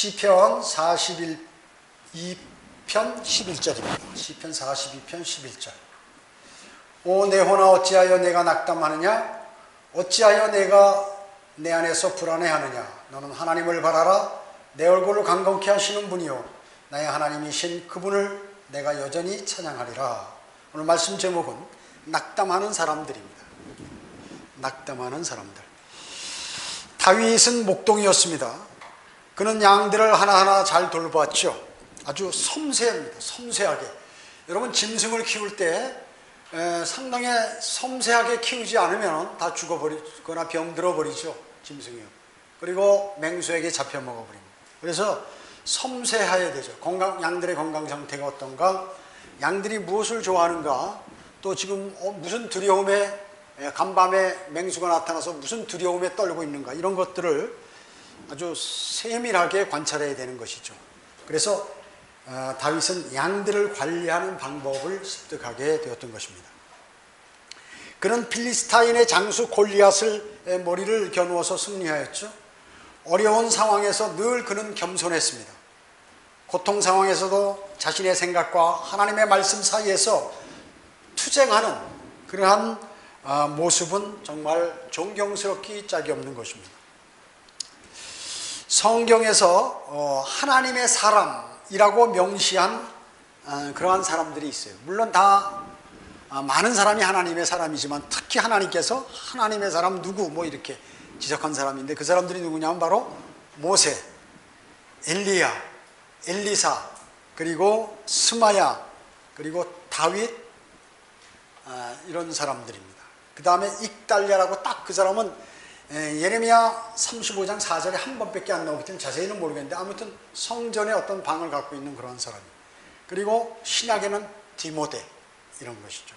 시편 42편 11절입니다. 시편 42편 11절. 오 내 혼아 어찌하여 내가 낙담하느냐? 어찌하여 내가 내 안에서 불안해하느냐? 너는 하나님을 바라라. 내 얼굴을 강건케 하시는 분이요 나의 하나님이신 그분을 내가 여전히 찬양하리라. 오늘 말씀 제목은 낙담하는 사람들입니다. 낙담하는 사람들. 다윗은 목동이었습니다. 그는 양들을 하나하나 잘 돌보았죠. 아주 섬세합니다. 섬세하게. 여러분 짐승을 키울 때 상당히 섬세하게 키우지 않으면 다 죽어버리거나 병들어 버리죠. 짐승이요. 그리고 맹수에게 잡혀 먹어버립니다. 그래서 섬세해야 되죠. 양들의 건강 상태가 어떤가, 양들이 무엇을 좋아하는가, 또 지금 무슨 두려움에 간밤에 맹수가 나타나서 무슨 두려움에 떨고 있는가, 이런 것들을 아주 세밀하게 관찰해야 되는 것이죠. 그래서 다윗은 양들을 관리하는 방법을 습득하게 되었던 것입니다. 그는 필리스타인의 장수 골리앗을 머리를 겨누어서 승리하였죠. 어려운 상황에서 늘 그는 겸손했습니다. 고통 상황에서도 자신의 생각과 하나님의 말씀 사이에서 투쟁하는 그러한 모습은 정말 존경스럽기 짝이 없는 것입니다. 성경에서 하나님의 사람이라고 명시한 그러한 사람들이 있어요. 물론 다 많은 사람이 하나님의 사람이지만 특히 하나님께서 하나님의 사람 누구 뭐 이렇게 지적한 사람인데, 그 사람들이 누구냐면 바로 모세, 엘리야, 엘리사, 그리고 스마야, 그리고 다윗, 이런 사람들입니다. 그 다음에 익달랴라고, 딱 그 사람은 예레미야 35장 4절에 한 번밖에 안 나오기 때문에 자세히는 모르겠는데, 아무튼 성전에 어떤 방을 갖고 있는 그런 사람이에요. 그리고 신약에는 디모데, 이런 것이죠.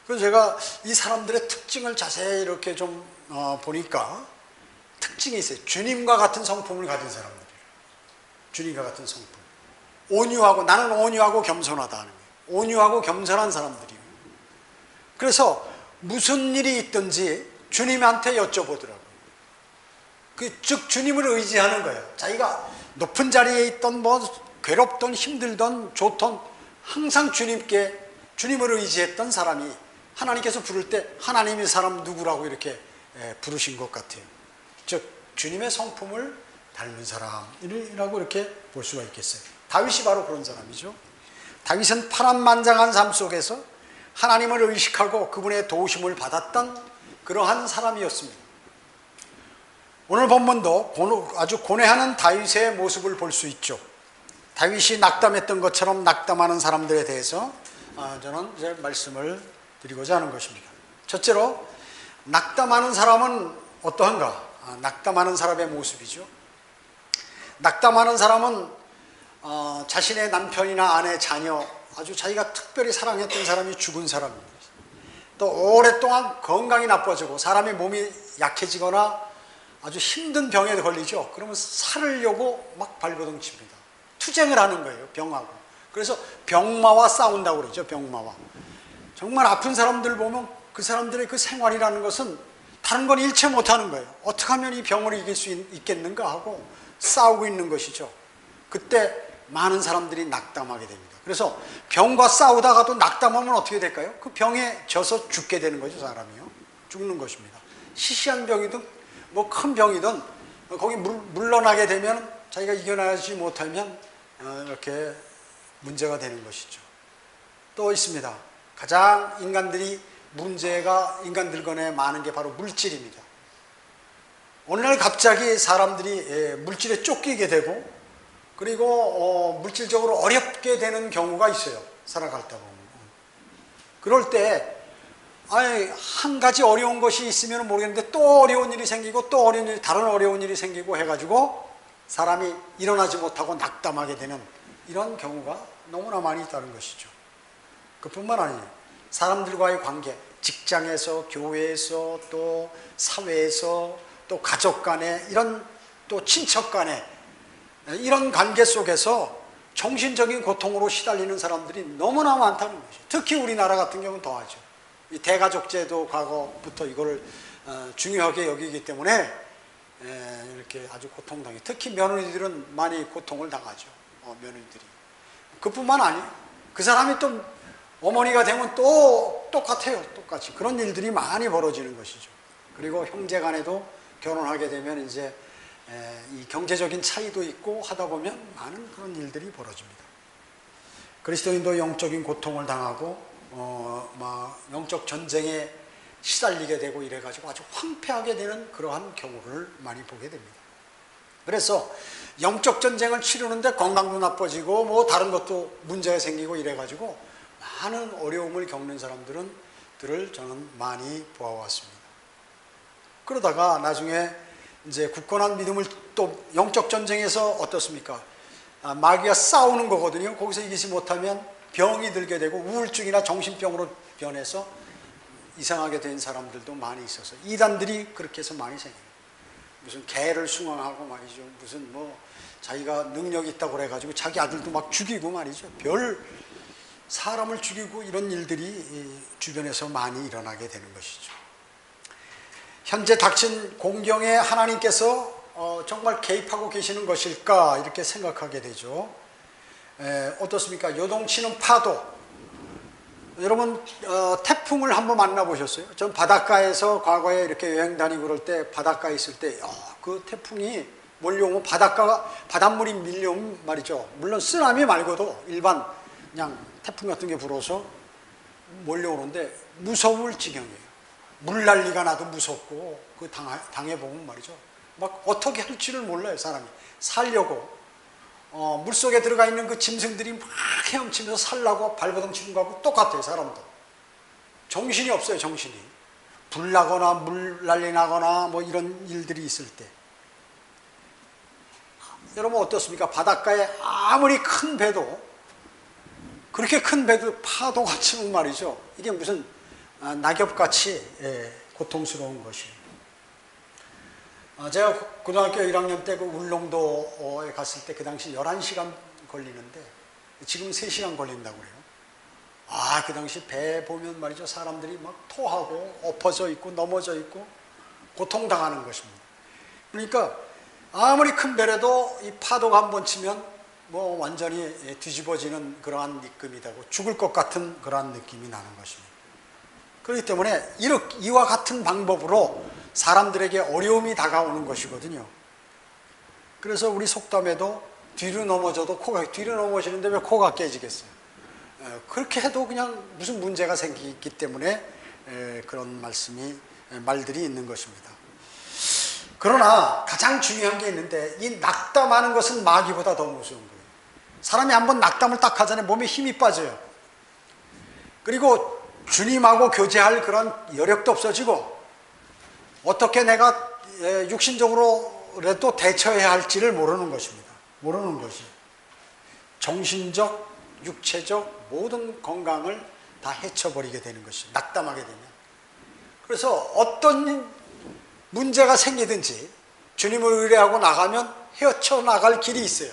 그래서 제가 이 사람들의 특징을 자세히 이렇게 좀 보니까 특징이 있어요. 주님과 같은 성품을 가진 사람들이에요. 주님과 같은 성품. 온유하고, 나는 온유하고 겸손하다 하는 거예요. 온유하고 겸손한 사람들이에요. 그래서 무슨 일이 있든지 주님한테 여쭤보더라고요. 즉 주님을 의지하는 거예요. 자기가 높은 자리에 있던 뭐 괴롭던 힘들던 좋던 항상 주님을 의지했던 사람이 하나님께서 부를 때 하나님의 사람 누구라고 이렇게 부르신 것 같아요. 즉 주님의 성품을 닮은 사람이라고 이렇게 볼 수가 있겠어요. 다윗이 바로 그런 사람이죠. 다윗은 파란만장한 삶 속에서 하나님을 의식하고 그분의 도우심을 받았던 그러한 사람이었습니다. 오늘 본문도 아주 고뇌하는 다윗의 모습을 볼 수 있죠. 다윗이 낙담했던 것처럼 낙담하는 사람들에 대해서 저는 이제 말씀을 드리고자 하는 것입니다. 첫째로, 낙담하는 사람은 어떠한가? 낙담하는 사람의 모습이죠. 낙담하는 사람은 자신의 남편이나 아내, 자녀, 아주 자기가 특별히 사랑했던 사람이 죽은 사람입니다. 또 오랫동안 건강이 나빠지고 사람의 몸이 약해지거나 아주 힘든 병에 걸리죠. 그러면 살으려고 막 발버둥 칩니다. 투쟁을 하는 거예요, 병하고. 그래서 병마와 싸운다고 그러죠, 병마와. 정말 아픈 사람들 보면 그 사람들의 그 생활이라는 것은 다른 건 일체 못하는 거예요. 어떻게 하면 이 병을 이길 수 있겠는가 하고 싸우고 있는 것이죠. 그때 많은 사람들이 낙담하게 됩니다. 그래서 병과 싸우다가도 낙담하면 어떻게 될까요? 그 병에 져서 죽게 되는 거죠, 사람이요. 죽는 것입니다. 시시한 병이든 뭐 큰 병이든 거기 물러나게 되면, 자기가 이겨내지 못하면 이렇게 문제가 되는 것이죠. 또 있습니다. 가장 인간들 간에 많은 게 바로 물질입니다. 오늘날 갑자기 사람들이 물질에 쫓기게 되고, 그리고 물질적으로 어렵게 되는 경우가 있어요, 살아가다 보면. 그럴 때 한 가지 어려운 것이 있으면 모르겠는데 또 어려운 일이 생기고 또 다른 어려운 일이 생기고 해가지고 사람이 일어나지 못하고 낙담하게 되는 이런 경우가 너무나 많이 있다는 것이죠. 그뿐만 아니에요. 사람들과의 관계, 직장에서, 교회에서, 또 사회에서, 또 가족 간에, 이런 또 친척 간에, 이런 관계 속에서 정신적인 고통으로 시달리는 사람들이 너무나 많다는 것이죠. 특히 우리나라 같은 경우는 더하죠. 이 대가족제도 과거부터 이거를 중요하게 여기기 때문에 이렇게 아주 고통당해. 특히 며느리들은 많이 고통을 당하죠. 며느리들이. 그뿐만 아니에요. 그 사람이 또 어머니가 되면 또 똑같아요. 똑같이. 그런 일들이 많이 벌어지는 것이죠. 그리고 형제 간에도 결혼하게 되면 이제 이 경제적인 차이도 있고 하다 보면 많은 그런 일들이 벌어집니다. 그리스도인도 영적인 고통을 당하고 막 영적 전쟁에 시달리게 되고 이래가지고 아주 황폐하게 되는 그러한 경우를 많이 보게 됩니다. 그래서 영적 전쟁을 치르는데 건강도 나빠지고 뭐 다른 것도 문제가 생기고 이래가지고 많은 어려움을 겪는 사람들을 저는 많이 보아왔습니다. 그러다가 나중에 이제 굳건한 믿음을 또 영적 전쟁에서 어떻습니까? 마귀가 싸우는 거거든요. 거기서 이기지 못하면 병이 들게 되고 우울증이나 정신병으로 변해서 이상하게 된 사람들도 많이 있어서 이단들이 그렇게 해서 많이 생겨요. 무슨 개를 숭앙하고 말이죠. 무슨 뭐 자기가 능력이 있다고 그래가지고 자기 아들도 막 죽이고 말이죠. 별 사람을 죽이고 이런 일들이 주변에서 많이 일어나게 되는 것이죠. 현재 닥친 공경에 하나님께서 정말 개입하고 계시는 것일까 이렇게 생각하게 되죠. 어떻습니까? 요동치는 파도. 여러분 태풍을 한번 만나보셨어요? 전 바닷가에서 과거에 이렇게 여행 다니고 그럴 때 바닷가에 있을 때 그 태풍이 몰려오면 바닷물이 밀려오면 말이죠. 물론 쓰나미 말고도 일반 그냥 태풍 같은 게 불어서 몰려오는데 무서울 지경이에요. 물난리가 나도 무섭고 그 당해보면 말이죠. 막 어떻게 할지를 몰라요. 사람이 살려고 물속에 들어가 있는 그 짐승들이 막 헤엄치면서 살라고 발버둥 치는 거하고 똑같아요. 사람도 정신이 없어요. 정신이 불 나거나 물난리 나거나 뭐 이런 일들이 있을 때 여러분 어떻습니까? 바닷가에 아무리 큰 배도 그렇게 큰 배도 파도가 치면 말이죠. 이게 무슨 낙엽같이 고통스러운 것이에요. 제가 고등학교 1학년 때 그 울릉도에 갔을 때 그 당시 11시간 걸리는데 지금 3시간 걸린다고 그래요. 그 당시 배 보면 말이죠. 사람들이 막 토하고 엎어져 있고 넘어져 있고 고통당하는 것입니다. 그러니까 아무리 큰 배라도 이 파도가 한번 치면 뭐 완전히 뒤집어지는 그러한 느낌이다고 죽을 것 같은 그러한 느낌이 나는 것입니다. 그렇기 때문에 이와 같은 방법으로 사람들에게 어려움이 다가오는 것이거든요. 그래서 우리 속담에도 뒤로 넘어져도 뒤로 넘어지는데 왜 코가 깨지겠어요? 그렇게 해도 그냥 무슨 문제가 생기기 때문에 그런 말들이 있는 것입니다. 그러나 가장 중요한 게 있는데 이 낙담하는 것은 마귀보다 더 무서운 거예요. 사람이 한번 낙담을 딱 하잖아요. 몸에 힘이 빠져요. 그리고 주님하고 교제할 그런 여력도 없어지고 어떻게 내가 육신적으로라도 대처해야 할지를 모르는 것입니다. 모르는 것이 정신적, 육체적 모든 건강을 다 해쳐버리게 되는 것이죠. 낙담하게 되면. 그래서 어떤 문제가 생기든지 주님을 의뢰하고 나가면 헤쳐나갈 길이 있어요.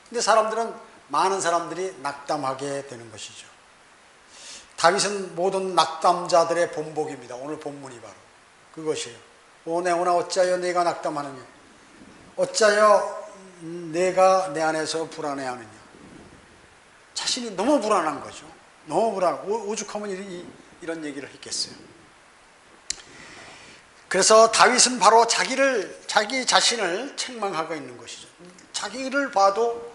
근데 많은 사람들이 낙담하게 되는 것이죠. 다윗은 모든 낙담자들의 본복입니다. 오늘 본문이 바로 그것이에요. 오 내 오나 어찌하여 내가 낙담하느냐, 어찌하여 내가 내 안에서 불안해하느냐. 자신이 너무 불안한 거죠. 너무 오죽하면 이런 얘기를 했겠어요. 그래서 다윗은 바로 자기 자신을 책망하고 있는 것이죠. 자기를 봐도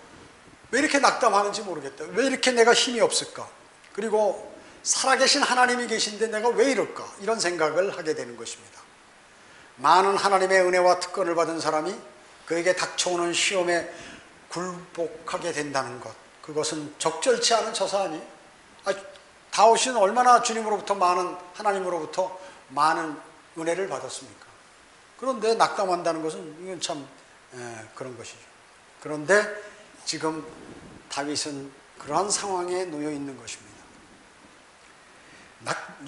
왜 이렇게 낙담하는지 모르겠다. 왜 이렇게 내가 힘이 없을까? 그리고 살아계신 하나님이 계신데 내가 왜 이럴까? 이런 생각을 하게 되는 것입니다. 많은 하나님의 은혜와 특권을 받은 사람이 그에게 닥쳐오는 시험에 굴복하게 된다는 것, 그것은 적절치 않은 처사하니 다윗은 얼마나 하나님으로부터 많은 은혜를 받았습니까? 그런데 낙담한다는 것은 이건 참 그런 것이죠. 그런데 지금 다윗은 그러한 상황에 놓여 있는 것입니다.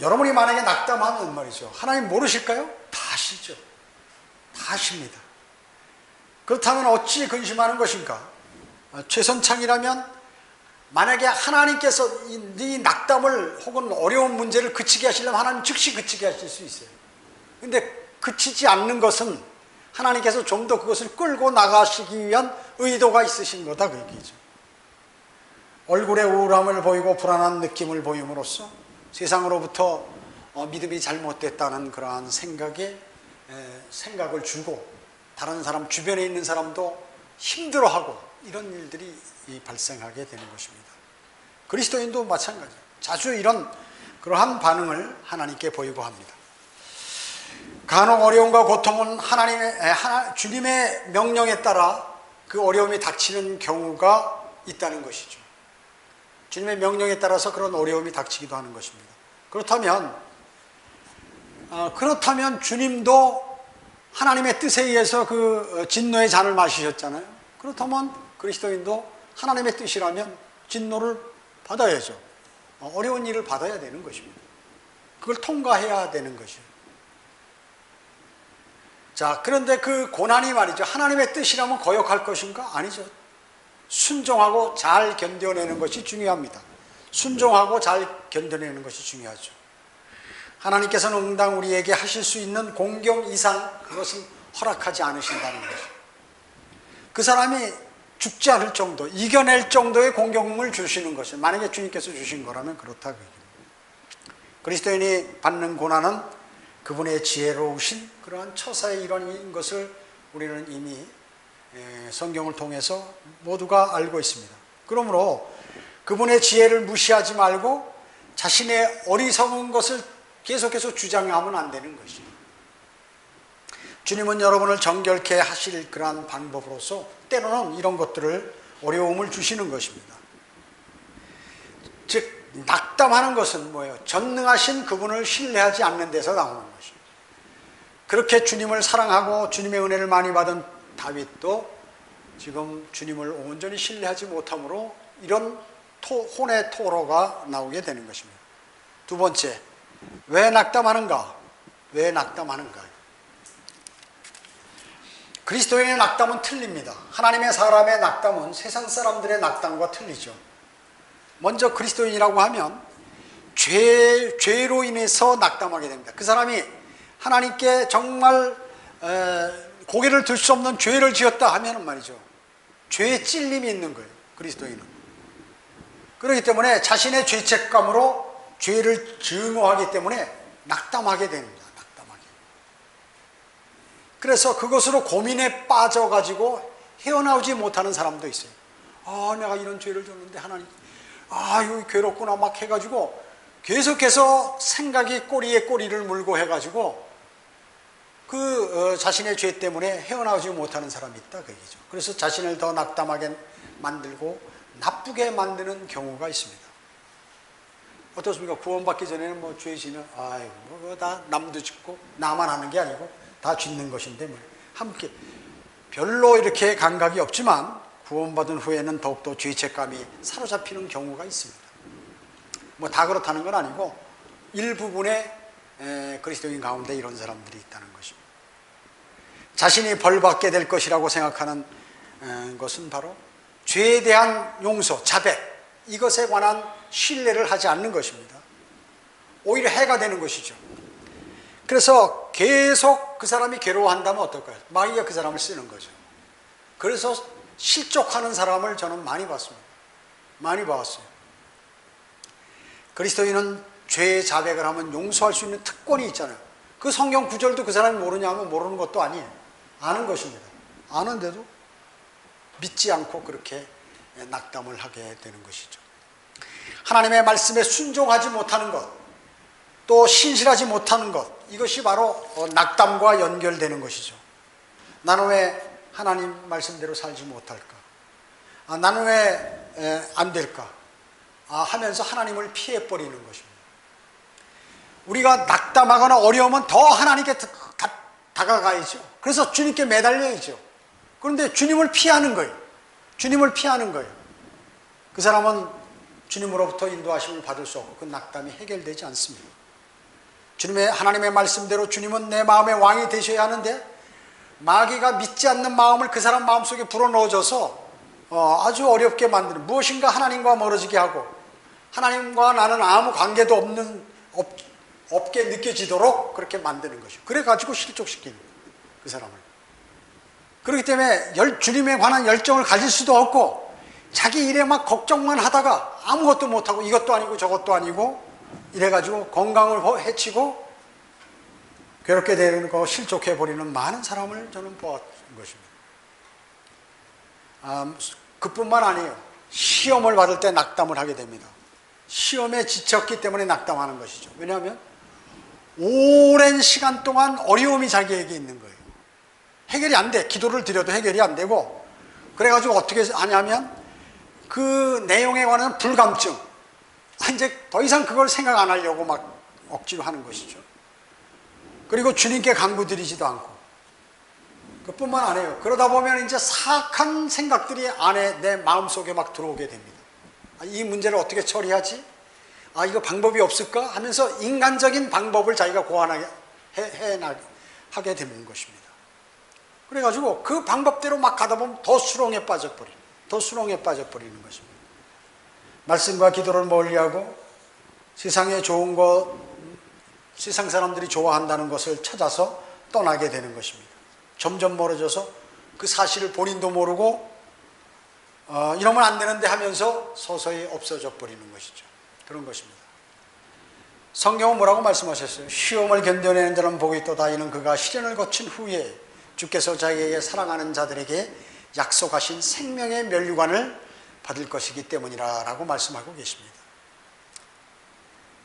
여러분이 만약에 낙담하면 말이죠. 하나님 모르실까요? 다 아시죠. 다 아십니다. 그렇다면 어찌 근심하는 것인가? 최선창이라면 만약에 하나님께서 이 낙담을 혹은 어려운 문제를 그치게 하시려면 하나님 즉시 그치게 하실 수 있어요. 근데 그치지 않는 것은 하나님께서 좀 더 그것을 끌고 나가시기 위한 의도가 있으신 거다, 그 얘기죠. 얼굴에 우울함을 보이고 불안한 느낌을 보임으로써 세상으로부터 믿음이 잘못됐다는 그러한 생각을 주고 다른 사람, 주변에 있는 사람도 힘들어하고 이런 일들이 발생하게 되는 것입니다. 그리스도인도 마찬가지예요. 자주 이런 그러한 반응을 하나님께 보이고 합니다. 간혹 어려움과 고통은 주님의 명령에 따라 그 어려움이 닥치는 경우가 있다는 것이죠. 주님의 명령에 따라서 그런 어려움이 닥치기도 하는 것입니다. 그렇다면 주님도 하나님의 뜻에 의해서 그 진노의 잔을 마시셨잖아요. 그렇다면 그리스도인도 하나님의 뜻이라면 진노를 받아야죠. 어려운 일을 받아야 되는 것입니다. 그걸 통과해야 되는 것이죠. 자, 그런데 그 고난이 말이죠. 하나님의 뜻이라면 거역할 것인가? 아니죠. 순종하고 잘 견뎌내는 것이 중요합니다. 순종하고 잘 견뎌내는 것이 중요하죠. 하나님께서는 응당 우리에게 하실 수 있는 공경 이상 그것은 허락하지 않으신다는 것이죠. 그 사람이 죽지 않을 정도, 이겨낼 정도의 공경을 주시는 것이죠. 만약에 주님께서 주신 거라면 그렇다고 얘기합니다. 그리스도인이 받는 고난은 그분의 지혜로우신 그러한 처사의 일환인 것을 우리는 이미 성경을 통해서 모두가 알고 있습니다. 그러므로 그분의 지혜를 무시하지 말고 자신의 어리석은 것을 계속해서 주장하면 안 되는 것이죠. 주님은 여러분을 정결케 하실 그러한 방법으로서 때로는 이런 것들을 어려움을 주시는 것입니다. 즉 낙담하는 것은 뭐예요? 전능하신 그분을 신뢰하지 않는 데서 나오는 것입니다. 그렇게 주님을 사랑하고 주님의 은혜를 많이 받은 다윗도 지금 주님을 온전히 신뢰하지 못함으로 이런 혼의 토로가 나오게 되는 것입니다. 두 번째, 왜 낙담하는가? 왜 낙담하는가? 그리스도인의 낙담은 틀립니다. 하나님의 사람의 낙담은 세상 사람들의 낙담과 틀리죠. 먼저 그리스도인이라고 하면 죄로 인해서 낙담하게 됩니다. 그 사람이 하나님께 정말 고개를 들 수 없는 죄를 지었다 하면 말이죠. 죄의 찔림이 있는 거예요. 그리스도인은. 그렇기 때문에 자신의 죄책감으로 죄를 증오하기 때문에 낙담하게 됩니다. 낙담하게. 그래서 그것으로 고민에 빠져가지고 헤어나오지 못하는 사람도 있어요. 내가 이런 죄를 졌는데 하나님, 여기 괴롭구나 막 해가지고 계속해서 생각이 꼬리에 꼬리를 물고 해가지고 자신의 죄 때문에 헤어나오지 못하는 사람이 있다 그 얘기죠. 그래서 자신을 더 낙담하게 만들고 나쁘게 만드는 경우가 있습니다. 어떻습니까? 구원받기 전에는 뭐 죄 지면 그거 다 남도 짓고 나만 하는 게 아니고 다 짓는 것인데 뭐 함께 별로 이렇게 감각이 없지만 구원받은 후에는 더욱더 죄책감이 사로잡히는 경우가 있습니다. 뭐 다 그렇다는 건 아니고 일부분의 그리스도인 가운데 이런 사람들이 있다는 것입니다. 자신이 벌받게 될 것이라고 생각하는 것은 바로 죄에 대한 용서, 자백, 이것에 관한 신뢰를 하지 않는 것입니다. 오히려 해가 되는 것이죠. 그래서 계속 그 사람이 괴로워한다면 어떨까요? 마귀가 그 사람을 쓰는 거죠. 그래서 실족하는 사람을 저는 많이 봤습니다. 많이 봤어요. 그리스도인은 죄의 자백을 하면 용서할 수 있는 특권이 있잖아요. 그 성경 구절도 그 사람이 모르냐면 모르는 것도 아니에요. 아는 것입니다. 아는데도 믿지 않고 그렇게 낙담을 하게 되는 것이죠. 하나님의 말씀에 순종하지 못하는 것, 또 신실하지 못하는 것, 이것이 바로 낙담과 연결되는 것이죠. 나는 왜 하나님 말씀대로 살지 못할까? 나는 왜 안 될까? 하면서 하나님을 피해버리는 것입니다. 우리가 낙담하거나 어려우면 더 하나님께 다가가야죠. 그래서 주님께 매달려야죠. 그런데 주님을 피하는 거예요. 주님을 피하는 거예요. 그 사람은 주님으로부터 인도하심을 받을 수 없고 그 낙담이 해결되지 않습니다. 하나님의 말씀대로 주님은 내 마음의 왕이 되셔야 하는데 마귀가 믿지 않는 마음을 그 사람 마음속에 불어넣어줘서 아주 어렵게 만드는, 무엇인가 하나님과 멀어지게 하고 하나님과 나는 아무 관계도 없게 느껴지도록 그렇게 만드는 것이죠. 그래가지고 실족시키는 그 사람을. 그렇기 때문에 주님에 관한 열정을 가질 수도 없고 자기 일에 막 걱정만 하다가 아무것도 못하고 이것도 아니고 저것도 아니고 이래가지고 건강을 해치고 괴롭게 되고 실족해버리는 많은 사람을 저는 보았던 것입니다. 그뿐만 아니에요. 시험을 받을 때 낙담을 하게 됩니다. 시험에 지쳤기 때문에 낙담하는 것이죠. 왜냐하면 오랜 시간 동안 어려움이 자기에게 있는 거예요. 해결이 안 돼. 기도를 드려도 해결이 안 되고, 그래가지고 어떻게 하냐면 그 내용에 관한 불감증, 이제 더 이상 그걸 생각 안 하려고 막 억지로 하는 것이죠. 그리고 주님께 간구드리지도 않고, 그뿐만 아니에요. 그러다 보면 이제 사악한 생각들이 안에 내 마음속에 막 들어오게 됩니다. 이 문제를 어떻게 처리하지? 이거 방법이 없을까? 하면서 인간적인 방법을 자기가 고안하게 하게 되는 것입니다. 그래가지고 그 방법대로 막 가다 보면 더 수렁에 빠져버리는 것입니다. 말씀과 기도를 멀리하고 세상에 좋은 것, 세상 사람들이 좋아한다는 것을 찾아서 떠나게 되는 것입니다. 점점 멀어져서 그 사실을 본인도 모르고 이러면 안 되는데 하면서 서서히 없어져 버리는 것이죠. 그런 것입니다. 성경은 뭐라고 말씀하셨어요? 시험을 견뎌내는 자는 복이 있도다. 이는 그가 시련을 거친 후에 주께서 자기에게 사랑하는 자들에게 약속하신 생명의 면류관을 받을 것이기 때문이라 라고 말씀하고 계십니다.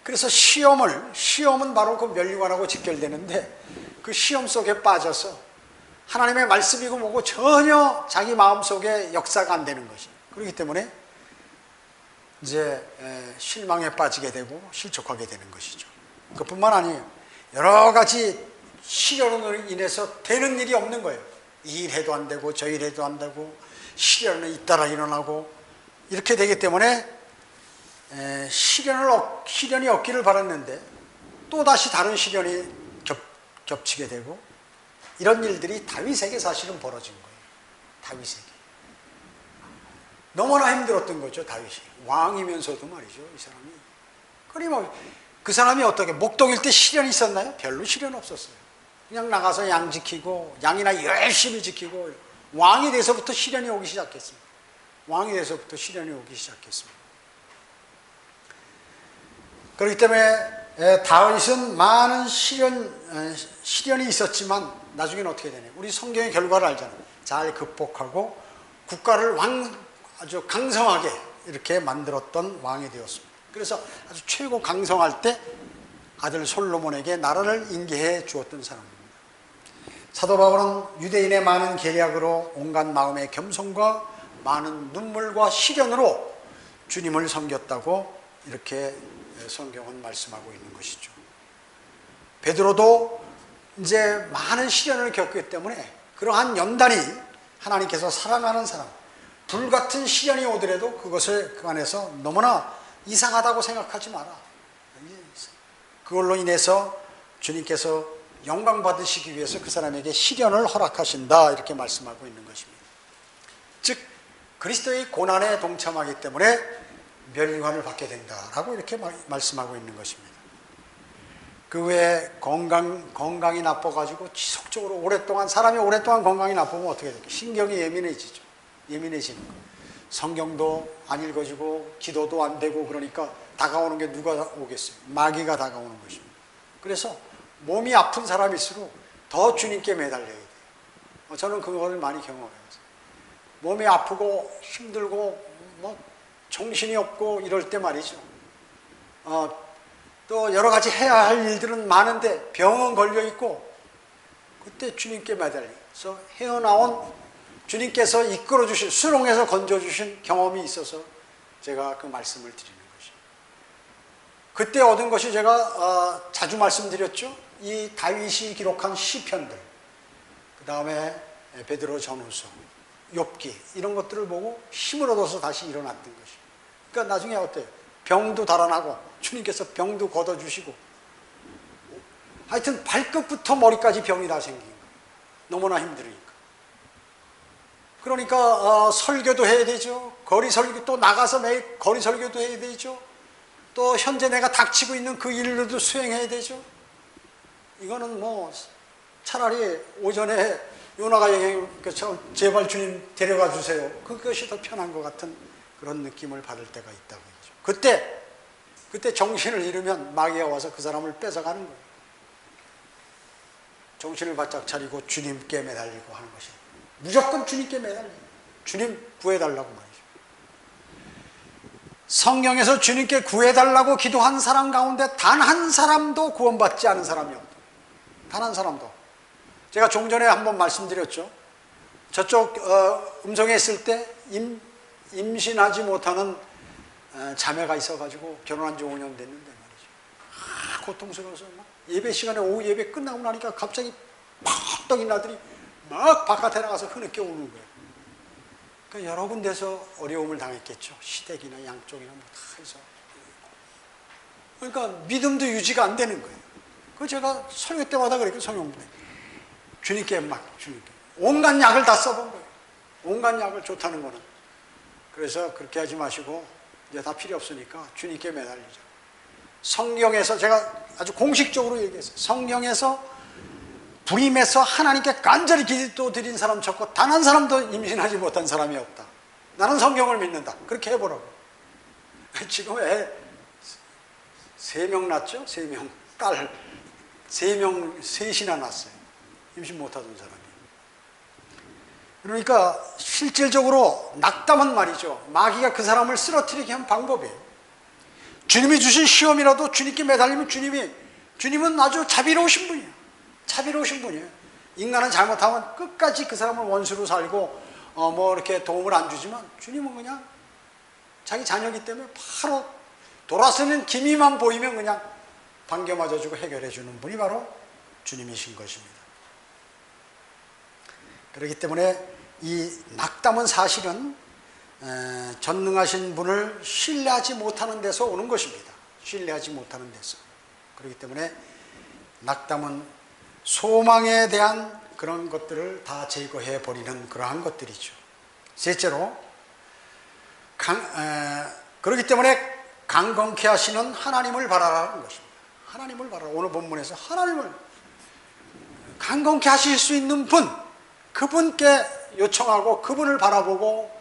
그래서 시험은 바로 그 면류관하고 직결되는데, 그 시험 속에 빠져서 하나님의 말씀이고 뭐고 전혀 자기 마음속에 역사가 안 되는 것이, 그렇기 때문에 이제 실망에 빠지게 되고 실족하게 되는 것이죠. 그뿐만 아니에요. 여러 가지 시련으로 인해서 되는 일이 없는 거예요. 이 일 해도 안 되고 저 일 해도 안 되고 시련은 잇따라 일어나고 이렇게 되기 때문에 시련이 없기를 바랐는데 또다시 다른 시련이 겹치게 되고, 이런 일들이 다윗에게 사실은 벌어진 거예요. 다윗에게 너무나 힘들었던 거죠. 다윗이 왕이면서도 말이죠. 이 사람이 그 사람이 어떻게 목동일 때 시련이 있었나요? 별로 시련 없었어요. 그냥 나가서 양 지키고 양이나 열심히 지키고, 왕이 돼서부터 시련이 오기 시작했습니다. 그렇기 때문에 다윗은 많은 시련이 있었지만 나중에는 어떻게 되냐, 우리 성경의 결과를 알잖아요. 잘 극복하고 국가를 아주 강성하게 이렇게 만들었던 왕이 되었습니다. 그래서 아주 최고 강성할 때 아들 솔로몬에게 나라를 인계해 주었던 사람입니다. 사도 바울은 유대인의 많은 계략으로 온갖 마음의 겸손과 많은 눈물과 시련으로 주님을 섬겼다고 이렇게 성경은 말씀하고 있는 것이죠. 베드로도 이제 많은 시련을 겪기 때문에 그러한 연단이 하나님께서 사랑하는 사람, 불같은 시련이 오더라도 그것을 그 안에서 너무나 이상하다고 생각하지 마라. 그걸로 인해서 주님께서 영광 받으시기 위해서 그 사람에게 시련을 허락하신다, 이렇게 말씀하고 있는 것입니다. 즉 그리스도의 고난에 동참하기 때문에 멸류관을 받게 된다라고 이렇게 말씀하고 있는 것입니다. 그 외에 건강이 나빠가지고 지속적으로 사람이 오랫동안 건강이 나쁘면 어떻게 될까요? 신경이 예민해지는 거예요. 성경도 안 읽어지고 기도도 안 되고, 그러니까 다가오는 게 누가 오겠어요? 마귀가 다가오는 것입니다. 그래서 몸이 아픈 사람일수록 더 주님께 매달려야 돼요. 저는 그걸 많이 경험해요. 몸이 아프고 힘들고 정신이 없고 이럴 때 말이죠. 또 여러 가지 해야 할 일들은 많은데 병은 걸려있고, 그때 주님께 매달려서 헤어나온 주님께서 이끌어주신, 수렁에서 건져주신 경험이 있어서 제가 그 말씀을 드리는 것이죠. 그때 얻은 것이 제가 자주 말씀드렸죠. 이 다윗이 기록한 시편들, 그 다음에 베드로 전후서, 욥기, 이런 것들을 보고 힘을 얻어서 다시 일어났던 것이죠. 그러니까 나중에 어때요? 병도 달아나고 주님께서 병도 걷어주시고, 하여튼 발끝부터 머리까지 병이 다 생긴 거예요. 너무나 힘들으니까. 그러니까 설교도 해야 되죠. 거리 설교, 또 나가서 매일 거리 설교도 해야 되죠. 또 현재 내가 닥치고 있는 그 일들도 수행해야 되죠. 이거는 차라리 오전에 요나가 제발 주님 데려가 주세요. 그것이 더 편한 것 같은 그런 느낌을 받을 때가 있다고 했죠. 그때 정신을 잃으면 마귀가 와서 그 사람을 뺏어가는 거예요. 정신을 바짝 차리고 주님께 매달리고 하는 것이 무조건 주님께 매달리고 주님 구해달라고 말이죠. 성경에서 주님께 구해달라고 기도한 사람 가운데 단 한 사람도 구원받지 않은 사람이 없다. 단 한 사람도. 제가 좀 전에 한번 말씀드렸죠. 저쪽 음성에 있을 때 임신하지 못하는 자매가 있어가지고 결혼한 지 5년 됐는데 말이죠. 고통스러워서 예배 시간에 오후 예배 끝나고 나니까 갑자기 팍떡인 아들이 막 바깥에 나가서 흐느껴 우는 거예요. 그러니까 여러 군데서 어려움을 당했겠죠. 시댁이나 양쪽이나 뭐 다 해서. 그러니까 믿음도 유지가 안 되는 거예요. 그 제가 설교 때마다 그랬거든요. 성령분에 주님께 주님께 온갖 약을 다 써본 거예요. 온갖 약을 좋다는 거는. 그래서 그렇게 하지 마시고 이제 다 필요 없으니까 주님께 매달리자. 성경에서 제가 아주 공식적으로 얘기했어요. 성경에서 불임해서 하나님께 간절히 기도 드린 사람 적고 단 한 사람도 임신하지 못한 사람이 없다. 나는 성경을 믿는다. 그렇게 해보라고. 지금 애 3명 낳았죠? 3명. 딸 3명, 3이나 낳았어요. 임신 못하던 사람이. 그러니까 실질적으로 낙담은 말이죠. 마귀가 그 사람을 쓰러뜨리게 한 방법이에요. 주님이 주신 시험이라도 주님께 매달리면 주님은 아주 자비로우신 분이에요. 자비로우신 분이에요. 인간은 잘못하면 끝까지 그 사람을 원수로 살고 뭐 이렇게 도움을 안 주지만 주님은 그냥 자기 자녀이기 때문에 바로 돌아서는 기미만 보이면 그냥 반겨 맞아주고 해결해 주는 분이 바로 주님이신 것입니다. 그렇기 때문에 이 낙담은 사실은 전능하신 분을 신뢰하지 못하는 데서 오는 것입니다. 신뢰하지 못하는 데서. 그렇기 때문에 낙담은 소망에 대한 그런 것들을 다 제거해 버리는 그러한 것들이죠. 셋째로 그렇기 때문에 강건케 하시는 하나님을 바라라는 것입니다. 하나님을 바라라. 오늘 본문에서 하나님을 강건케 하실 수 있는 분, 그분께 요청하고 그분을 바라보고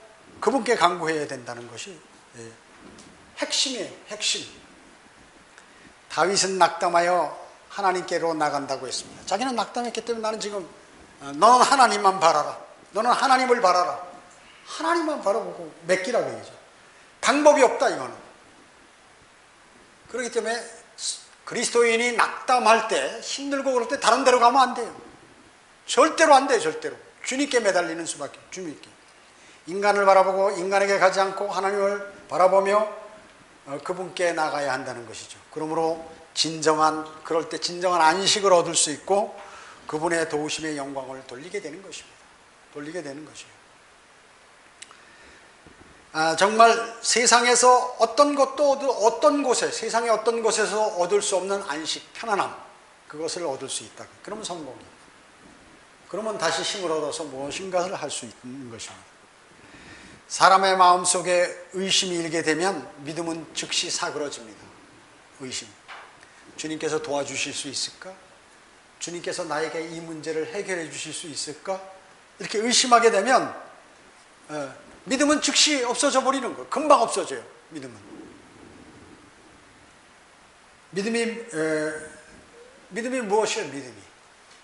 그분께 간구해야 된다는 것이 핵심이에요. 핵심. 다윗은 낙담하여 하나님께로 나간다고 했습니다. 자기는 낙담했기 때문에 나는 지금 너는 하나님만 바라라. 너는 하나님을 바라라. 하나님만 바라보고 맡기라고 얘기죠. 방법이 없다 이거는. 그렇기 때문에 그리스도인이 낙담할 때 힘들고 그럴 때 다른 데로 가면 안 돼요. 절대로 안 돼요. 절대로. 주님께 매달리는 수밖에. 주님께. 인간을 바라보고 인간에게 가지 않고 하나님을 바라보며 그분께 나가야 한다는 것이죠. 그러므로 그럴 때 진정한 안식을 얻을 수 있고 그분의 도우심의 영광을 돌리게 되는 것입니다. 돌리게 되는 것이에요. 정말 세상에서 세상의 어떤 곳에서 얻을 수 없는 안식, 편안함, 그것을 얻을 수 있다. 그러면 성공이에요. 그러면 다시 힘을 얻어서 무엇인가를 할 수 있는 것입니다. 사람의 마음속에 의심이 일게 되면 믿음은 즉시 사그러집니다. 의심. 주님께서 도와주실 수 있을까? 주님께서 나에게 이 문제를 해결해 주실 수 있을까? 이렇게 의심하게 되면 믿음은 즉시 없어져 버리는 거예요. 금방 없어져요. 믿음은. 믿음이 무엇이에요? 믿음이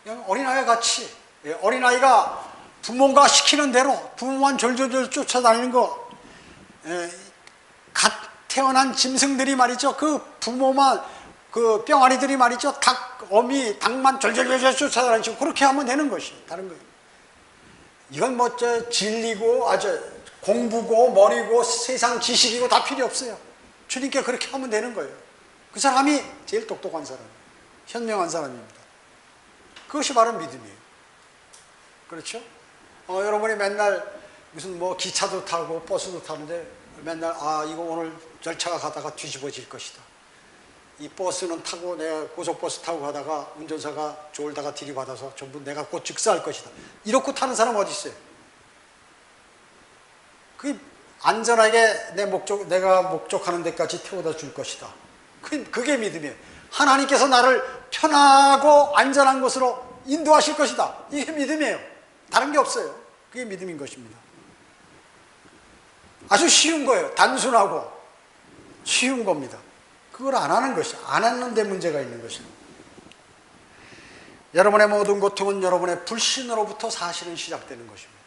그냥 어린아이 같이, 어린아이가 부모가 시키는 대로 부모만 졸졸졸 쫓아다니는 거, 갓 태어난 짐승들이 말이죠. 그 부모만, 그 뿅아리들이 말이죠. 닭만 졸졸졸 쫓아다니죠. 그렇게 하면 되는 것이 다른 거예요. 이건 뭐 진리고 아주 공부고 머리고 세상 지식이고 다 필요 없어요. 주님께 그렇게 하면 되는 거예요. 그 사람이 제일 똑똑한 사람이에요. 현명한 사람입니다. 그것이 바로 믿음이에요. 그렇죠? 여러분이 맨날 무슨 뭐 기차도 타고 버스도 타는데 맨날 이거 오늘 열차가 가다가 뒤집어질 것이다. 이 버스는 타고 내가 고속버스 타고 가다가 운전사가 졸다가 들이받아서 전부 내가 곧 즉사할 것이다. 이렇게 타는 사람 어디 있어요? 그 안전하게 내가 목적하는 데까지 태워다 줄 것이다. 그게 믿음이에요. 하나님께서 나를 편하고 안전한 곳으로 인도하실 것이다. 이게 믿음이에요. 다른 게 없어요. 그게 믿음인 것입니다. 아주 쉬운 거예요. 단순하고 쉬운 겁니다. 그걸 안 하는 것이, 안 했는데 문제가 있는 것입니다. 여러분의 모든 고통은 여러분의 불신으로부터 사실은 시작되는 것입니다.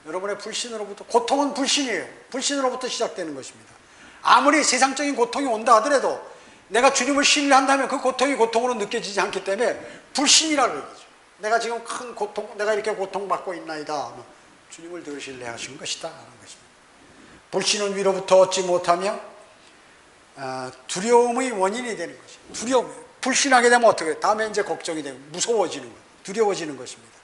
여러분의 불신으로부터, 고통은 불신이에요. 불신으로부터 시작되는 것입니다. 아무리 세상적인 고통이 온다 하더라도 내가 주님을 신뢰한다면 그 고통이 고통으로 느껴지지 않기 때문에 불신이라고 얘기죠. 내가 지금 큰 고통, 내가 이렇게 고통받고 있나이다. 주님을 더 신뢰하신 것이다 하는 것입니다. 불신은 위로부터 얻지 못하며 두려움의 원인이 되는 것입니다. 두려움. 불신하게 되면 어떻게 해요? 다음에 이제 걱정이 되고 무서워지는 거예요. 두려워지는 것입니다.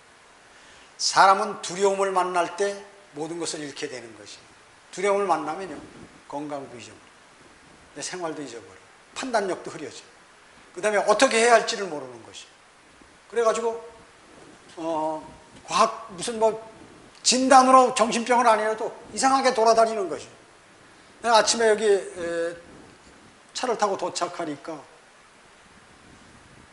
사람은 두려움을 만날 때 모든 것을 잃게 되는 것입니다. 두려움을 만나면요, 건강도 잊어버려요. 내 생활도 잊어버려요. 판단력도 흐려져요. 그 다음에 어떻게 해야 할지를 모르는 것이에요. 그래가지고 과학 무슨 진단으로 정신병은 아니라도 이상하게 돌아다니는 것이에요. 내가 아침에 여기 차를 타고 도착하니까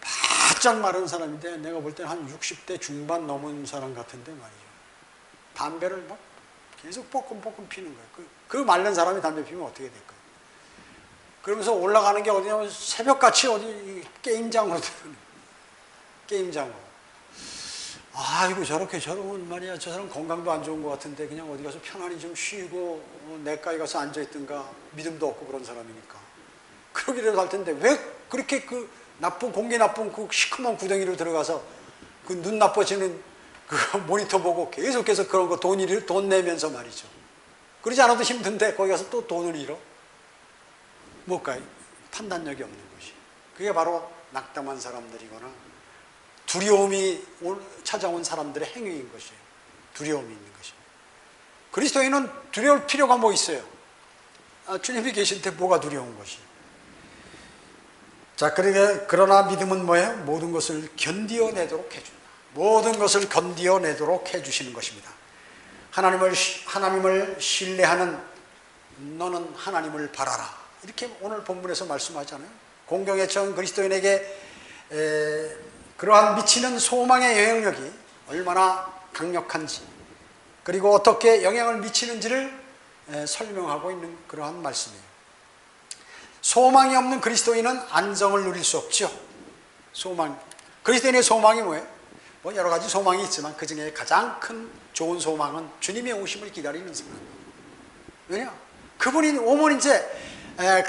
바짝 마른 사람인데 내가 볼 때는 한 60대 중반 넘은 사람 같은데 말이죠. 담배를 막 계속 뽀끔 피는 거예요. 그 마른 사람이 담배 피우면 어떻게 될까요? 그러면서 올라가는 게 어디냐면 새벽같이 어디 게임장으로 들어오는 게임장으로. 아이고 저러면 말이야, 저 사람 건강도 안 좋은 것 같은데 그냥 어디 가서 편안히 좀 쉬고 내과에 가서 앉아있든가. 믿음도 없고 그런 사람이니까 그러기라도 할 텐데 왜 그렇게 그 나쁜, 공기 나쁜 그 시커먼 구덩이로 들어가서 그 눈 나빠지는 그 모니터 보고 계속해서 그런 거 돈 내면서 말이죠. 그러지 않아도 힘든데 거기 가서 또 돈을 잃어? 뭘까요? 판단력이 없는 것이. 그게 바로 낙담한 사람들이거나 두려움이 찾아온 사람들의 행위인 것이에요. 두려움이 있는 것입니다. 그리스도인은 두려울 필요가 뭐 있어요? 주님이 계실 때 뭐가 두려운 것이에요? 자, 그러나 믿음은 뭐예요? 모든 것을 견디어내도록 해준다. 모든 것을 견디어내도록 해주시는 것입니다. 하나님을 신뢰하는 너는 하나님을 바라라. 이렇게 오늘 본문에서 말씀하잖아요. 공경에 처한 그리스도인에게 그러한 미치는 소망의 영향력이 얼마나 강력한지, 그리고 어떻게 영향을 미치는지를 설명하고 있는 그러한 말씀이에요. 소망이 없는 그리스도인은 안정을 누릴 수 없죠. 그리스도인의 소망이 뭐예요? 여러 가지 소망이 있지만 그 중에 가장 큰 좋은 소망은 주님의 오심을 기다리는 사람. 왜냐? 그분이 오면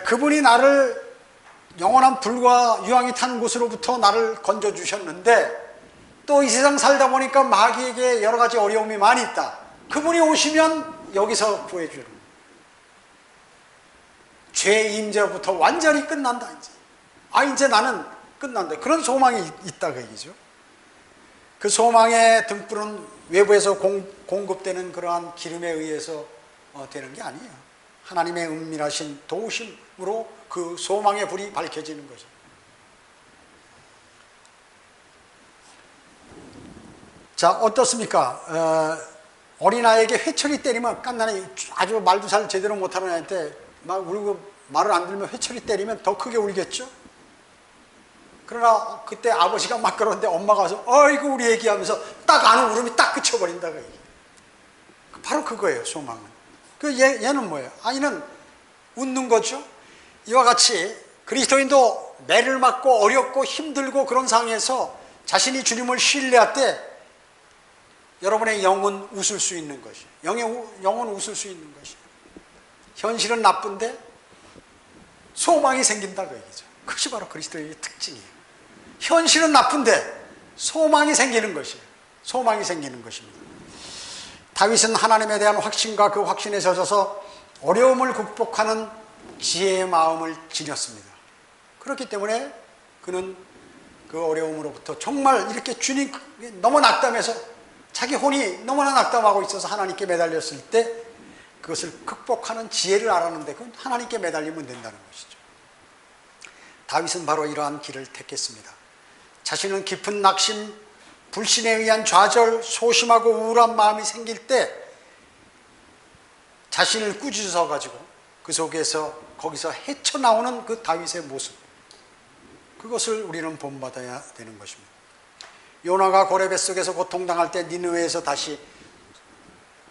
그분이 나를 영원한 불과 유황이 탄 곳으로부터 나를 건져주셨는데 또 이 세상 살다 보니까 마귀에게 여러 가지 어려움이 많이 있다. 그분이 오시면 여기서 구해주는 거예요. 죄의 임재로부터 완전히 끝난다. 이제 나는 끝난다. 그런 소망이 있다 그 얘기죠. 그 소망의 등불은 외부에서 공급되는 그러한 기름에 의해서 되는 게 아니에요. 하나님의 은밀하신 도우심으로 그 소망의 불이 밝혀지는 거죠. 자, 어떻습니까? 어린아이에게 회초리 때리면 깐난이 아주 말도 잘 제대로 못하는 아이한테 막 울고 말을 안 들으면 회초리 때리면 더 크게 울겠죠? 그러나 그때 아버지가 막 그러는데 엄마가 와서 어이구 우리 애기 하면서 딱 아는 울음이 딱 그쳐버린다. 바로 그거예요, 소망은. 얘는 뭐예요? 아이는 웃는 거죠. 이와 같이 그리스도인도 매를 맞고 어렵고 힘들고 그런 상황에서 자신이 주님을 신뢰할 때 여러분의 영은 웃을 수 있는 것이에요. 영은 웃을 수 있는 것이에요. 현실은 나쁜데 소망이 생긴다 그 얘기죠. 그것이 바로 그리스도의 특징이에요. 현실은 나쁜데 소망이 생기는 것이에요. 소망이 생기는 것입니다. 다윗은 하나님에 대한 확신과 그 확신에 젖어서 어려움을 극복하는 지혜의 마음을 지녔습니다. 그렇기 때문에 그는 그 어려움으로부터 정말 이렇게 주님 너무 낙담해서 자기 혼이 너무나 낙담하고 있어서 하나님께 매달렸을 때 그것을 극복하는 지혜를 알았는데 그건 하나님께 매달리면 된다는 것이죠. 다윗은 바로 이러한 길을 택했습니다. 자신은 깊은 낙심, 불신에 의한 좌절, 소심하고 우울한 마음이 생길 때 자신을 꾸짖어 가지고 그 속에서 거기서 헤쳐나오는 그 다윗의 모습, 그것을 우리는 본받아야 되는 것입니다. 요나가 고래 뱃속에서 고통당할 때 니느웨에서 다시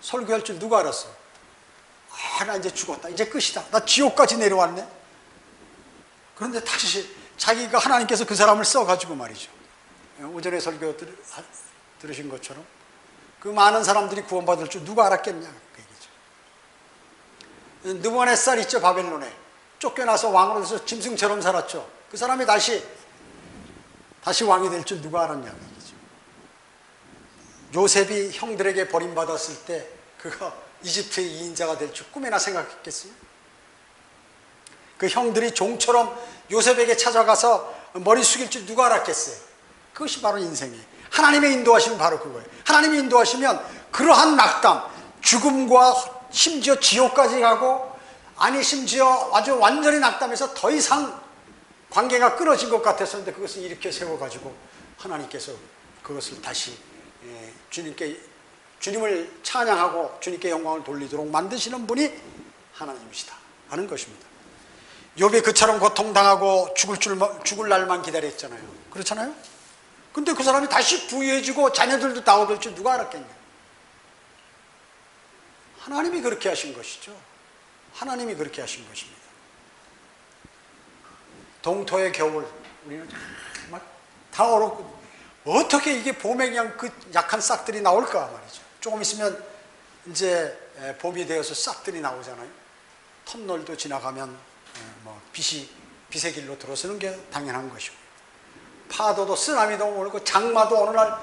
설교할 줄 누가 알았어? 나 이제 죽었다. 이제 끝이다. 나 지옥까지 내려왔네. 그런데 다시 자기가 하나님께서 그 사람을 써가지고 말이죠. 오전에 설교 들으신 것처럼 그 많은 사람들이 구원받을 줄 누가 알았겠냐 그 얘기죠. 느부갓네살 있죠. 바벨론에 쫓겨나서 왕으로 돼서 짐승처럼 살았죠. 그 사람이 다시 왕이 될 줄 누가 알았냐 그 얘기죠. 요셉이 형들에게 버림받았을 때 그가 이집트의 2인자가 될 줄 꿈에나 생각했겠어요? 그 형들이 종처럼 요셉에게 찾아가서 머리 숙일 줄 누가 알았겠어요? 그것이 바로 인생이에요. 하나님의 인도하시면 바로 그거예요. 하나님이 인도하시면 그러한 낙담, 죽음과 심지어 지옥까지 가고, 아니 심지어 아주 완전히 낙담해서 더 이상 관계가 끊어진 것 같았었는데 그것을 일으켜 세워가지고 하나님께서 그것을 다시 주님을 찬양하고 주님께 영광을 돌리도록 만드시는 분이 하나님이시다 하는 것입니다. 욥이 그처럼 고통당하고 죽을 날만 기다렸잖아요. 그렇잖아요? 근데 그 사람이 다시 부유해지고 자녀들도 다 얻을 줄 누가 알았겠냐. 하나님이 그렇게 하신 것이죠. 하나님이 그렇게 하신 것입니다. 동토의 겨울, 우리는 막 다 얼었고 어떻게 이게 봄에 그냥 그 약한 싹들이 나올까 말이죠. 조금 있으면 이제 봄이 되어서 싹들이 나오잖아요. 텀널도 지나가면 빛의 길로 들어서는 게 당연한 것이고, 파도도 쓰나미도 오고 장마도 어느 날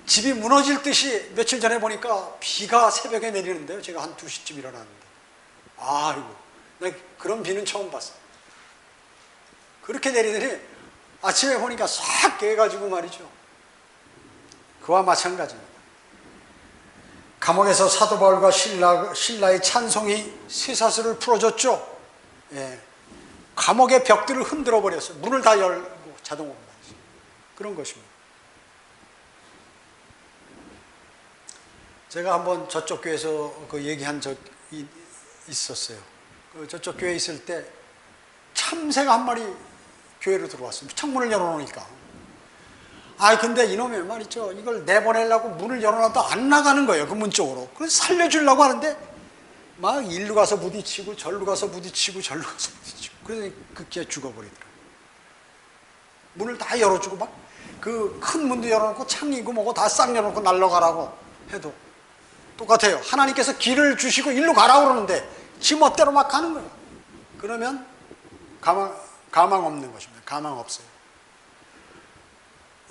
집이 무너질 듯이 며칠 전에 보니까 비가 새벽에 내리는데요. 제가 한 2시쯤 일어났는데 아이고, 나 그런 비는 처음 봤어. 그렇게 내리더니 아침에 보니까 싹 깨가지고 말이죠. 그와 마찬가지입니다. 감옥에서 사도 바울과 신라의 찬송이 쇠사슬을 풀어줬죠. 예. 감옥의 벽들을 흔들어 버렸어요. 문을 다 열고 자동으로. 그런 것입니다. 제가 한번 저쪽 교회에서 그 얘기한 적이 있었어요. 저쪽 교회에 있을 때 참새가 한 마리 교회로 들어왔습니다. 창문을 열어놓으니까. 근데 이놈이 말이죠. 이걸 내보내려고 문을 열어놔도 안 나가는 거예요. 그 문 쪽으로. 그래서 살려주려고 하는데 막 일로 가서 부딪히고 절로 가서 부딪히고 절로 가서 부딪히고. 그래서 그게 죽어버리더라고요. 문을 다 열어주고 막 그 큰 문도 열어놓고 창이고 뭐고 다 싹 열어놓고 날아가라고 해도 똑같아요. 하나님께서 길을 주시고 일로 가라고 그러는데 지 멋대로 막 가는 거예요. 그러면 가망 없는 것입니다. 가망 없어요.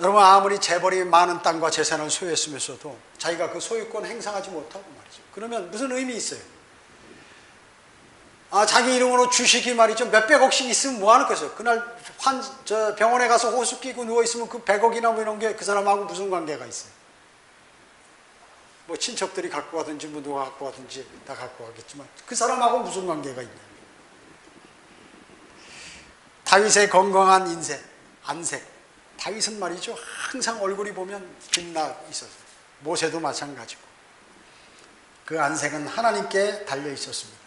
여러분, 아무리 재벌이 많은 땅과 재산을 소유했으면서도 자기가 그 소유권 행사하지 못하고 말이죠. 그러면 무슨 의미 있어요? 자기 이름으로 주식이 말이죠. 몇백억씩 있으면 뭐 하는 거죠? 그날 병원에 가서 호수 끼고 누워있으면 그 100억이나 뭐 이런 게 그 사람하고 무슨 관계가 있어요? 뭐 친척들이 갖고 가든지 뭐 누가 갖고 가든지 다 갖고 가겠지만 그 사람하고 무슨 관계가 있냐. 다윗의 건강한 인생, 안색. 다윗은 말이죠. 항상 얼굴이 보면 빛나 있었어요. 모세도 마찬가지고. 그 안색은 하나님께 달려 있었습니다.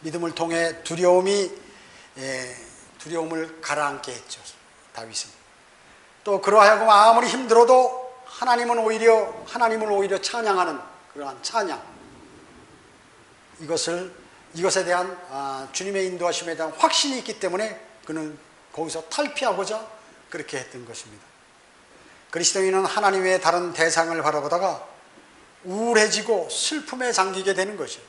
믿음을 통해 두려움을 가라앉게 했죠. 다윗은. 또 그러하여금 아무리 힘들어도 하나님을 오히려 찬양하는 그러한 찬양. 이것에 대한 주님의 인도하심에 대한 확신이 있기 때문에 그는 거기서 탈피하고자 그렇게 했던 것입니다. 그리스도인은 하나님 외에 다른 대상을 바라보다가 우울해지고 슬픔에 잠기게 되는 것이에요.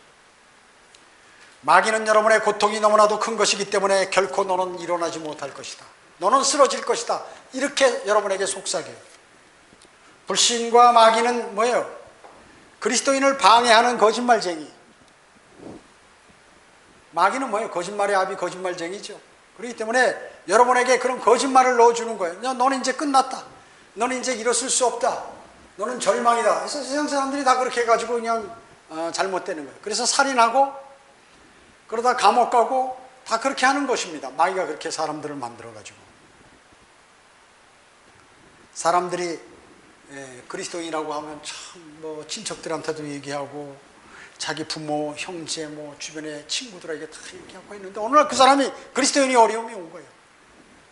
마귀는 여러분의 고통이 너무나도 큰 것이기 때문에 결코 너는 일어나지 못할 것이다. 너는 쓰러질 것이다. 이렇게 여러분에게 속삭여요. 불신과 마귀는 뭐예요? 그리스도인을 방해하는 거짓말쟁이. 마귀는 뭐예요? 거짓말의 아비 거짓말쟁이죠. 그렇기 때문에 여러분에게 그런 거짓말을 넣어주는 거예요. 너는 이제 끝났다. 너는 이제 일어설 수 없다. 너는 절망이다. 그래서 세상 사람들이 다 그렇게 해가지고 그냥 잘못되는 거예요. 그래서 살인하고 그러다 감옥 가고 다 그렇게 하는 것입니다. 마귀가 그렇게 사람들을 만들어가지고. 사람들이 그리스도인이라고 하면 참 뭐 친척들한테도 얘기하고 자기 부모, 형제, 뭐 주변의 친구들에게 다 얘기하고 있는데 어느 날 그 사람이 그리스도인이 어려움이 온 거예요.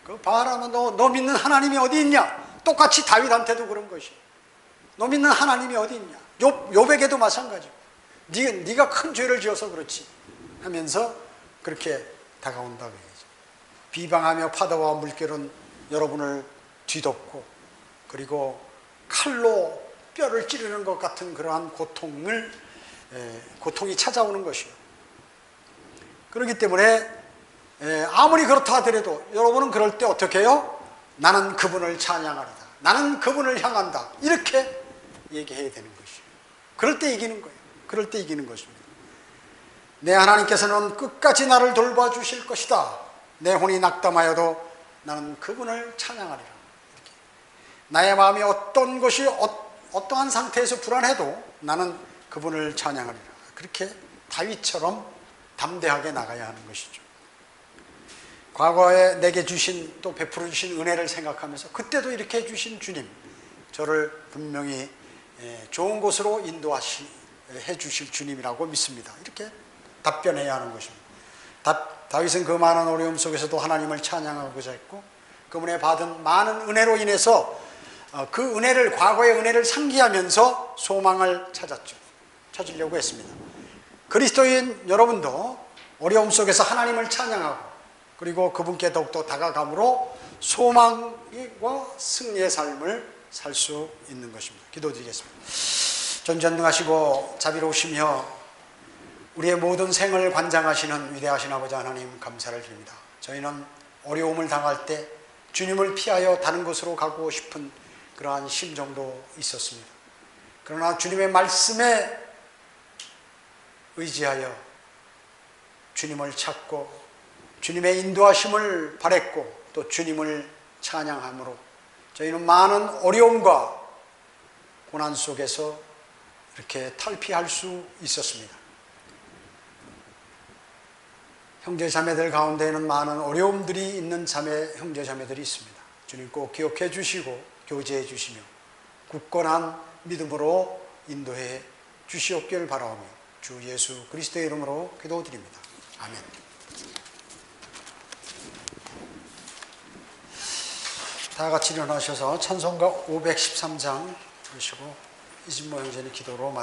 그 봐라, 너 믿는 하나님이 어디 있냐? 똑같이 다윗한테도 그런 것이에요. 너 믿는 하나님이 어디 있냐? 욥에게도 마찬가지고 네가 큰 죄를 지어서 그렇지 하면서 그렇게 다가온다고 해야죠. 비방하며 파도와 물결은 여러분을 뒤덮고 그리고 칼로 뼈를 찌르는 것 같은 그러한 고통이 찾아오는 것이요. 그렇기 때문에 아무리 그렇다 하더라도 여러분은 그럴 때 어떻게 해요? 나는 그분을 찬양하리다. 나는 그분을 향한다. 이렇게 얘기해야 되는 것이요. 그럴 때 이기는 거예요. 그럴 때 이기는 것입니다. 내 하나님께서는 끝까지 나를 돌봐주실 것이다. 내 혼이 낙담하여도 나는 그분을 찬양하리라. 이렇게. 나의 마음이 어떤 것이 어떠한 상태에서 불안해도 나는 그분을 찬양하리라. 그렇게 다윗처럼 담대하게 나가야 하는 것이죠. 과거에 내게 주신 또 베풀어 주신 은혜를 생각하면서 그때도 이렇게 해주신 주님, 저를 분명히 좋은 곳으로 인도해 주실 주님이라고 믿습니다. 이렇게 답변해야 하는 것입니다. 다윗은 그 많은 어려움 속에서도 하나님을 찬양하고자 했고 그분의 받은 많은 은혜로 인해서 그 은혜를, 과거의 은혜를 상기하면서 소망을 찾으려고 했습니다. 그리스도인 여러분도 어려움 속에서 하나님을 찬양하고 그리고 그분께 더욱더 다가감으로 소망과 승리의 삶을 살 수 있는 것입니다. 기도드리겠습니다. 전전능하시고 자비로우시며 우리의 모든 생을 관장하시는 위대하신 아버지 하나님 감사를 드립니다. 저희는 어려움을 당할 때 주님을 피하여 다른 곳으로 가고 싶은 그러한 심정도 있었습니다. 그러나 주님의 말씀에 의지하여 주님을 찾고 주님의 인도하심을 바랬고 또 주님을 찬양함으로 저희는 많은 어려움과 고난 속에서 이렇게 탈피할 수 있었습니다. 형제자매들 가운데에는 많은 어려움들이 있는 형제자매들이 있습니다. 주님 꼭 기억해 주시고 교제해 주시며 굳건한 믿음으로 인도해 주시옵기를 바라오며 주 예수 그리스도의 이름으로 기도드립니다. 아멘. 다 같이 일어나셔서 찬송가 513장 부르시고 이진모 형제님 기도로